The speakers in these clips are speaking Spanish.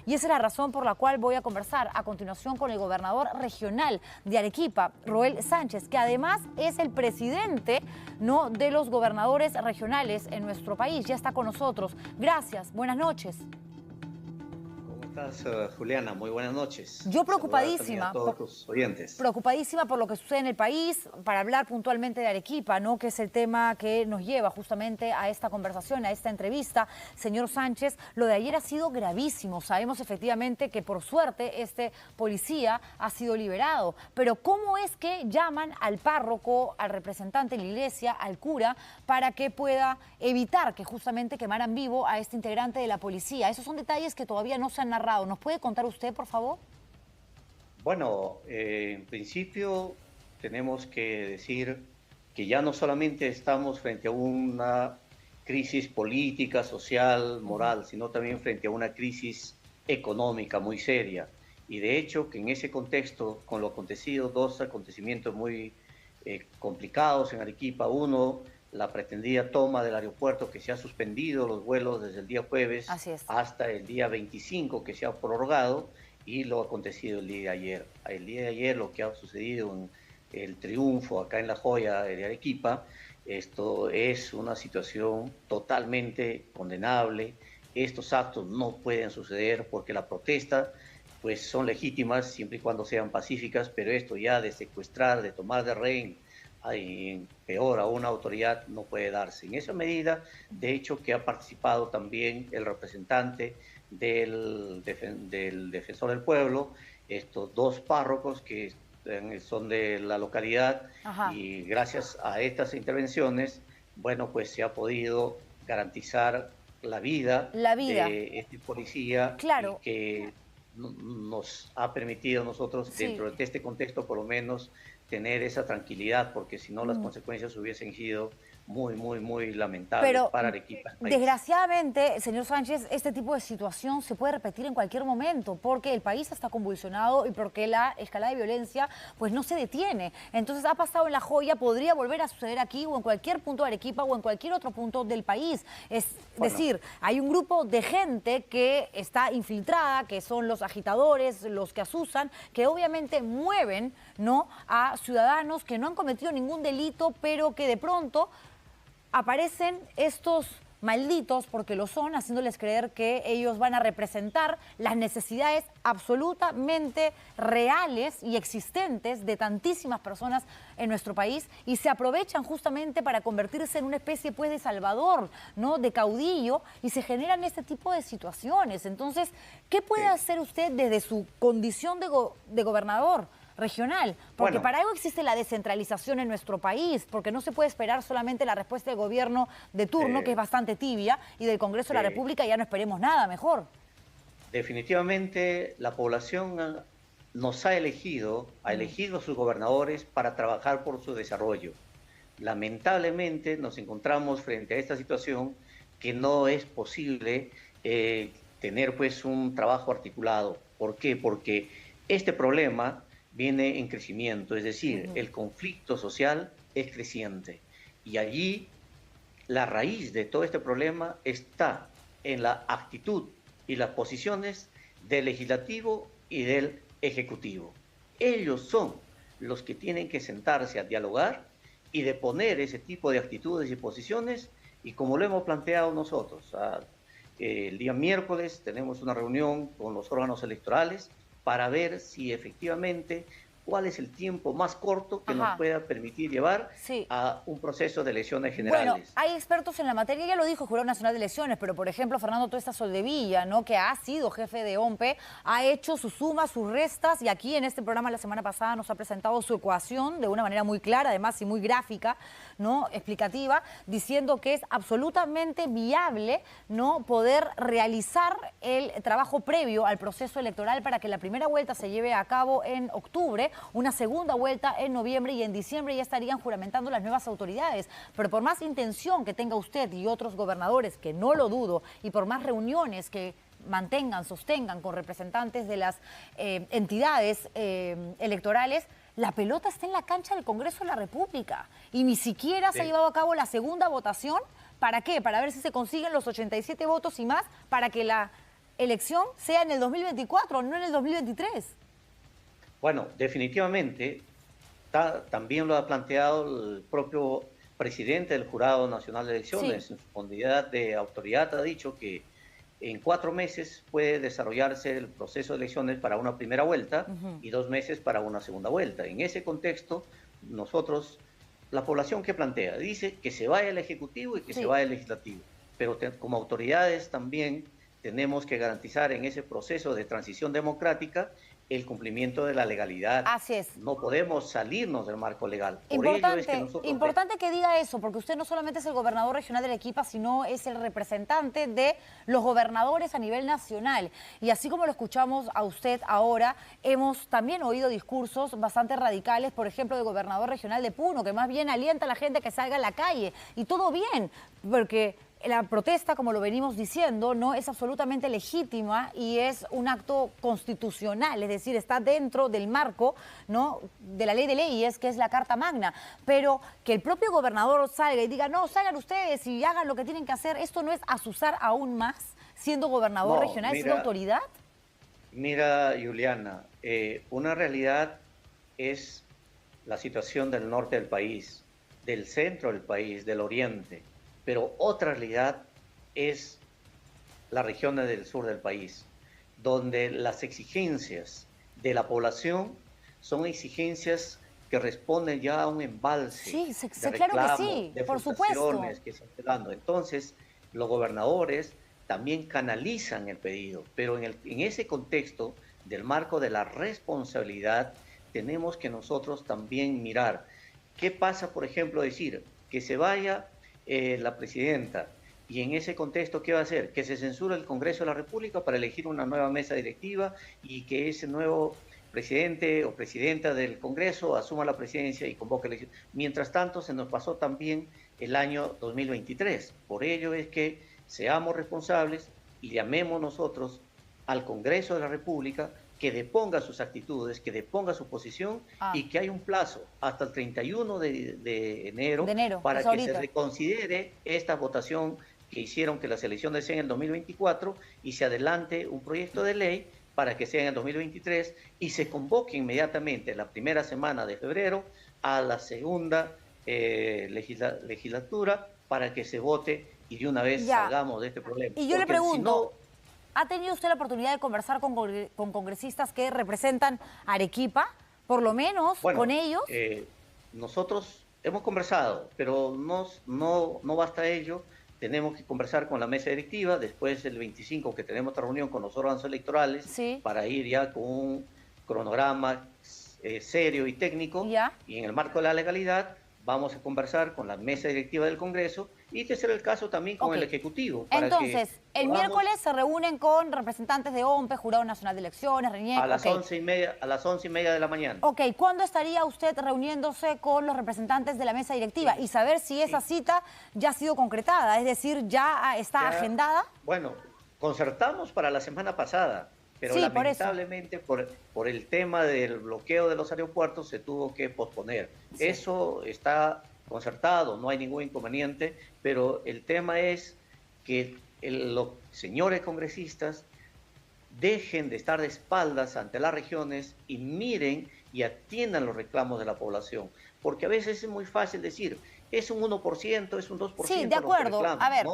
Y esa es la razón por la cual voy a conversar a continuación con el gobernador regional de Arequipa, Roel Sánchez, que además es el presidente, ¿no?, de los gobernadores regionales en nuestro país. Ya está con nosotros. Gracias, buenas noches. ¿Cómo estás, Juliana? Muy buenas noches. Yo Saludar también a preocupadísima. todos tus oyentes. Preocupadísima por lo que sucede en el país, para hablar puntualmente de Arequipa, ¿no?, que es el tema que nos lleva justamente a esta conversación, a esta entrevista. Señor Sánchez, lo de ayer ha sido gravísimo. Sabemos efectivamente que por suerte este policía ha sido liberado, pero ¿cómo es que llaman al párroco, al representante de la iglesia, al cura, para que pueda evitar que justamente quemaran vivo a este integrante de la policía? Esos son detalles que todavía no se han narrado. ¿Nos puede contar usted, por favor? Bueno, en principio tenemos que decir que ya no solamente estamos frente a una crisis política, social, moral, sino también frente a una crisis económica muy seria. Y de hecho que en ese contexto, con lo acontecido, dos acontecimientos muy complicados en Arequipa. Uno, la pretendida toma del aeropuerto, que se ha suspendido los vuelos desde el día jueves hasta el día 25, que se ha prorrogado, y lo acontecido el día de ayer. El día de ayer lo que ha sucedido en el triunfo acá en La Joya de Arequipa, esto es una situación totalmente condenable. Estos actos no pueden suceder porque la protesta pues son legítimas siempre y cuando sean pacíficas, pero esto ya de secuestrar, de tomar de rehén, peor a una autoridad, no puede darse. En esa medida, de hecho, que ha participado también el representante del Defensor del Pueblo, estos dos párrocos que son de la localidad. Ajá. Y gracias a estas intervenciones, bueno, pues se ha podido garantizar la vida de este policía, claro, que nos ha permitido a nosotros, dentro de este contexto por lo menos, tener esa tranquilidad, porque si no las consecuencias hubiesen sido muy lamentables para Arequipa. Desgraciadamente, señor Sánchez, este tipo de situación se puede repetir en cualquier momento, porque el país está convulsionado y porque la escalada de violencia pues no se detiene. Entonces ha pasado en La Joya, podría volver a suceder aquí o en cualquier punto de Arequipa o en cualquier otro punto del país. Es decir, hay un grupo de gente que está infiltrada, que son los agitadores, los que asusan, que obviamente mueven, ¿no?, a ciudadanos que no han cometido ningún delito, pero que de pronto aparecen estos malditos, porque lo son, haciéndoles creer que ellos van a representar las necesidades absolutamente reales y existentes de tantísimas personas en nuestro país, y se aprovechan justamente para convertirse en una especie pues de salvador, ¿no?, de caudillo, y se generan este tipo de situaciones. Entonces, ¿qué puede hacer usted desde su condición de gobernador regional? Porque para algo existe la descentralización en nuestro país, porque no se puede esperar solamente la respuesta del gobierno de turno, que es bastante tibia, y del Congreso de la República ya no esperemos nada, mejor. Definitivamente la población nos ha elegido a sus gobernadores para trabajar por su desarrollo. Lamentablemente nos encontramos frente a esta situación que no es posible tener pues un trabajo articulado. ¿Por qué? Porque este problema viene en crecimiento, es decir, el conflicto social es creciente. Y allí la raíz de todo este problema está en la actitud y las posiciones del legislativo y del ejecutivo. Ellos son los que tienen que sentarse a dialogar y de poner ese tipo de actitudes y posiciones, y como lo hemos planteado nosotros, el día miércoles tenemos una reunión con los órganos electorales para ver si efectivamente cuál es el tiempo más corto que nos pueda permitir llevar a un proceso de elecciones generales. Bueno, hay expertos en la materia, ya lo dijo el Jurado Nacional de Elecciones, pero por ejemplo Fernando Tuesta Soldevilla, ¿no?, que ha sido jefe de OMPE, ha hecho sus sumas, sus restas, y aquí en este programa la semana pasada nos ha presentado su ecuación de una manera muy clara, además, y muy gráfica, ¿no?, explicativa, diciendo que es absolutamente viable, ¿no?, poder realizar el trabajo previo al proceso electoral para que la primera vuelta se lleve a cabo en octubre, una segunda vuelta en noviembre, y en diciembre ya estarían juramentando las nuevas autoridades. Pero por más intención que tenga usted y otros gobernadores, que no lo dudo, y por más reuniones que sostengan con representantes de las entidades electorales, la pelota está en la cancha del Congreso de la República y ni siquiera se ha llevado a cabo la segunda votación. ¿Para qué? Para ver si se consiguen los 87 votos y más para que la elección sea en el 2024, no en el 2023. Bueno, definitivamente, también lo ha planteado el propio presidente del Jurado Nacional de Elecciones. Sí. En su calidad de autoridad ha dicho que en 4 meses puede desarrollarse el proceso de elecciones para una primera vuelta y 2 meses para una segunda vuelta. En ese contexto, nosotros, la población que plantea, dice que se vaya el Ejecutivo y que se vaya el Legislativo, pero como autoridades también tenemos que garantizar en ese proceso de transición democrática el cumplimiento de la legalidad. Así es. No podemos salirnos del marco legal. Por Importante, ello es que nosotros... importante que diga eso, porque usted no solamente es el gobernador regional de Arequipa, sino es el representante de los gobernadores a nivel nacional. Y así como lo escuchamos a usted ahora, hemos también oído discursos bastante radicales, por ejemplo, del gobernador regional de Puno, que más bien alienta a la gente que salga a la calle. Y todo bien, porque la protesta, como lo venimos diciendo, no es absolutamente legítima y es un acto constitucional, es decir, está dentro del marco, ¿no?, de la ley de leyes, que es la Carta Magna. Pero que el propio gobernador salga y diga, no, salgan ustedes y hagan lo que tienen que hacer, ¿esto no es azuzar aún más siendo gobernador regional, siendo autoridad? Mira, Juliana, una realidad es la situación del norte del país, del centro del país, del oriente. Pero otra realidad es las regiones del sur del país, donde las exigencias de la población son exigencias que responden ya a un embalse de claro que reclamos, sí, de por supuesto. frustraciones que se están dando. Entonces, los gobernadores también canalizan el pedido, pero en ese contexto del marco de la responsabilidad, tenemos que nosotros también mirar qué pasa, por ejemplo, decir que se vaya la presidenta, y en ese contexto, ¿qué va a hacer? Que se censure el Congreso de la República para elegir una nueva mesa directiva y que ese nuevo presidente o presidenta del Congreso asuma la presidencia y convoque elecciones. Mientras tanto, se nos pasó también el año 2023. Por ello es que seamos responsables y llamemos nosotros al Congreso de la República que deponga sus actitudes, que deponga su posición y que hay un plazo hasta el 31 de enero para que se reconsidere esta votación que hicieron que las elecciones sean en el 2024 y se adelante un proyecto de ley para que sea en el 2023 y se convoque inmediatamente la primera semana de febrero a la segunda legislatura para que se vote y de una vez salgamos de este problema. Y yo le pregunto, ¿ha tenido usted la oportunidad de conversar con congresistas que representan Arequipa, por lo menos con ellos? Nosotros hemos conversado, pero no basta ello. Tenemos que conversar con la mesa directiva, después del 25 que tenemos otra reunión con los órganos electorales para ir ya con un cronograma serio y técnico y en el marco de la legalidad vamos a conversar con la mesa directiva del Congreso y que será el caso también con el Ejecutivo. Entonces, el miércoles se reúnen con representantes de OMPE, Jurado Nacional de Elecciones, RENIEC. A las 11:30 de la mañana. Ok, ¿cuándo estaría usted reuniéndose con los representantes de la mesa directiva? Y saber si esa cita ya ha sido concretada, es decir, ya está agendada. Bueno, concertamos para la semana pasada, pero lamentablemente por el tema del bloqueo de los aeropuertos se tuvo que posponer. Eso está concertado, no hay ningún inconveniente, pero el tema es que los señores congresistas dejen de estar de espaldas ante las regiones y miren y atiendan los reclamos de la población, porque a veces es muy fácil decir, es un 1%, es un 2%. Sí, de acuerdo. A ver,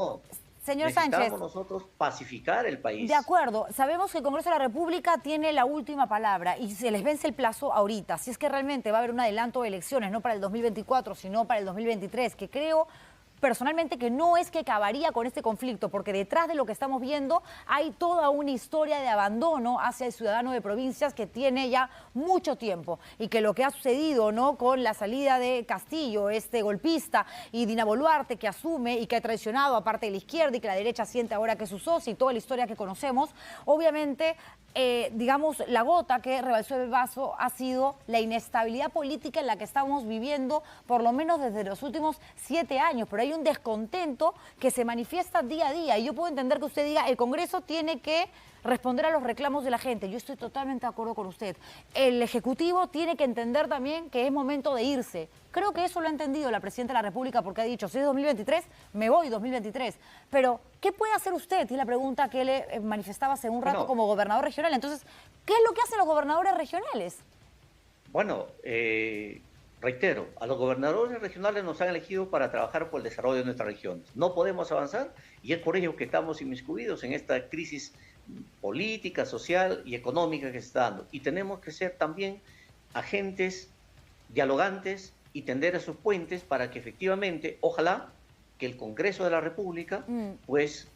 señor Sánchez, necesitamos nosotros pacificar el país. De acuerdo. Sabemos que el Congreso de la República tiene la última palabra y se les vence el plazo ahorita. Si es que realmente va a haber un adelanto de elecciones, no para el 2024, sino para el 2023, que creo personalmente que no es que acabaría con este conflicto, porque detrás de lo que estamos viendo hay toda una historia de abandono hacia el ciudadano de provincias que tiene ya mucho tiempo y que lo que ha sucedido, ¿no?, con la salida de Castillo, este golpista, y Dina Boluarte, que asume y que ha traicionado a parte de la izquierda y que la derecha siente ahora que es su socio y toda la historia que conocemos, obviamente, digamos, la gota que rebalsó el vaso ha sido la inestabilidad política en la que estamos viviendo, por lo menos desde los últimos 7 años, pero hay un descontento que se manifiesta día a día y yo puedo entender que usted diga el Congreso tiene que responder a los reclamos de la gente. Yo estoy totalmente de acuerdo con usted. El Ejecutivo tiene que entender también que es momento de irse. Creo que eso lo ha entendido la Presidenta de la República porque ha dicho, si es 2023, me voy 2023. Pero, ¿qué puede hacer usted? Y la pregunta que le manifestaba hace un rato como gobernador regional. Entonces, ¿qué es lo que hacen los gobernadores regionales? Bueno, reitero, a los gobernadores regionales nos han elegido para trabajar por el desarrollo de nuestras regiones. No podemos avanzar y es por ello que estamos inmiscuidos en esta crisis política, social y económica que se está dando. Y tenemos que ser también agentes dialogantes y tender esos puentes para que efectivamente, ojalá, que el Congreso de la República pues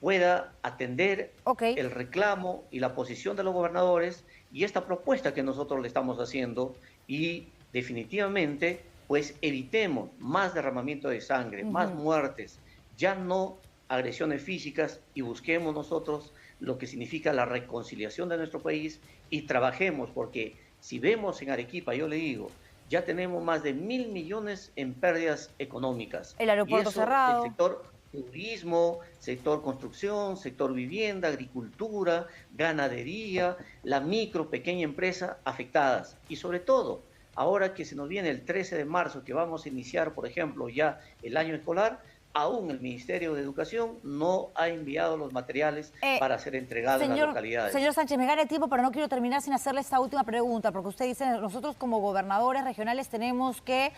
pueda atender el reclamo y la posición de los gobernadores y esta propuesta que nosotros le estamos haciendo y definitivamente pues evitemos más derramamiento de sangre, más muertes, ya no agresiones físicas y busquemos nosotros lo que significa la reconciliación de nuestro país y trabajemos porque si vemos en Arequipa, yo le digo, ya tenemos más de 1.000 millones en pérdidas económicas. El aeropuerto cerrado. El sector turismo, sector construcción, sector vivienda, agricultura, ganadería, la micro, pequeña empresa afectadas. Y sobre todo, ahora que se nos viene el 13 de marzo, que vamos a iniciar, por ejemplo, ya el año escolar, aún el Ministerio de Educación no ha enviado los materiales para ser entregados en las localidades. Señor Sánchez, me gana el tiempo, pero no quiero terminar sin hacerle esta última pregunta, porque usted dice, nosotros como gobernadores regionales tenemos que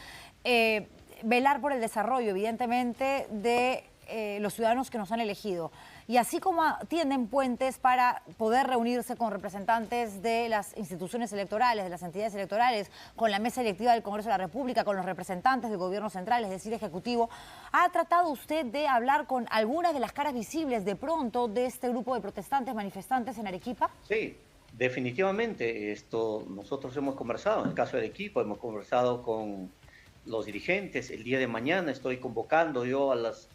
velar por el desarrollo, evidentemente, de los ciudadanos que nos han elegido. Y así como tienden puentes para poder reunirse con representantes de las instituciones electorales, de las entidades electorales, con la mesa electiva del Congreso de la República, con los representantes del gobierno central, es decir, ejecutivo, ¿ha tratado usted de hablar con algunas de las caras visibles de pronto de este grupo de protestantes, manifestantes en Arequipa? Sí, definitivamente. Nosotros hemos conversado, en el caso de Arequipa, hemos conversado con los dirigentes. El día de mañana estoy convocando yo a las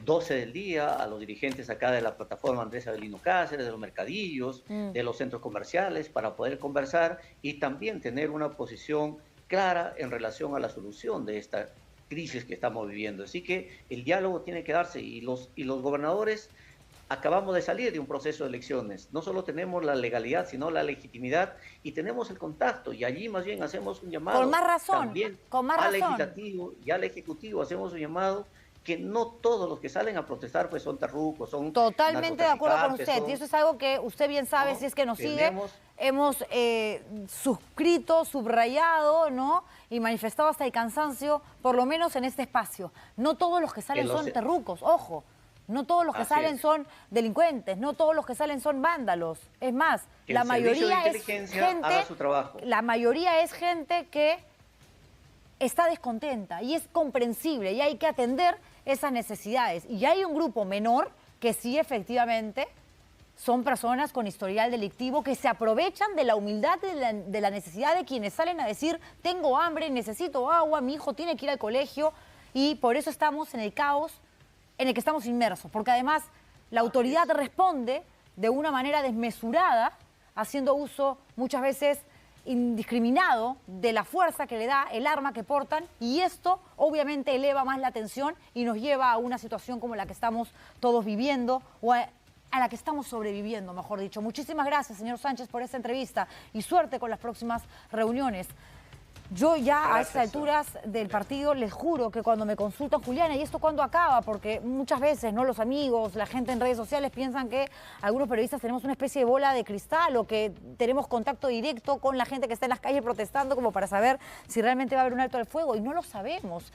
12 del día a los dirigentes acá de la plataforma Andrés Avelino Cáceres, de los mercadillos, de los centros comerciales, para poder conversar y también tener una posición clara en relación a la solución de esta crisis que estamos viviendo. Así que el diálogo tiene que darse y los gobernadores acabamos de salir de un proceso de elecciones. No solo tenemos la legalidad, sino la legitimidad y tenemos el contacto y allí más bien hacemos un llamado. Con más razón, también con más al razón. legislativo y al ejecutivo hacemos un llamado que no todos los que salen a protestar pues son terrucos, son totalmente de acuerdo con usted, y eso es algo que usted bien sabe, ¿no? Si es que nos sigue, hemos suscrito, subrayado, ¿no? Y manifestado hasta el cansancio, por lo menos en este espacio. No todos los que salen son terrucos, ojo. No todos los que salen son delincuentes, no todos los que salen son vándalos. Es más, la mayoría es gente, haga su trabajo. La mayoría es gente que está descontenta y es comprensible y hay que atender esas necesidades. Y hay un grupo menor que sí efectivamente son personas con historial delictivo que se aprovechan de la humildad de la necesidad de quienes salen a decir tengo hambre, necesito agua, mi hijo tiene que ir al colegio y por eso estamos en el caos en el que estamos inmersos. Porque además la autoridad responde de una manera desmesurada, haciendo uso muchas veces indiscriminado de la fuerza que le da el arma que portan y esto obviamente eleva más la tensión y nos lleva a una situación como la que estamos todos viviendo o a la que estamos sobreviviendo, mejor dicho. Muchísimas gracias, señor Sánchez, por esta entrevista y suerte con las próximas reuniones. Yo ya a estas alturas del partido les juro que cuando me consultan, Juliana, ¿y esto cuándo acaba? Porque muchas veces, ¿no? Los amigos, la gente en redes sociales piensan que algunos periodistas tenemos una especie de bola de cristal o que tenemos contacto directo con la gente que está en las calles protestando como para saber si realmente va a haber un alto al fuego y no lo sabemos.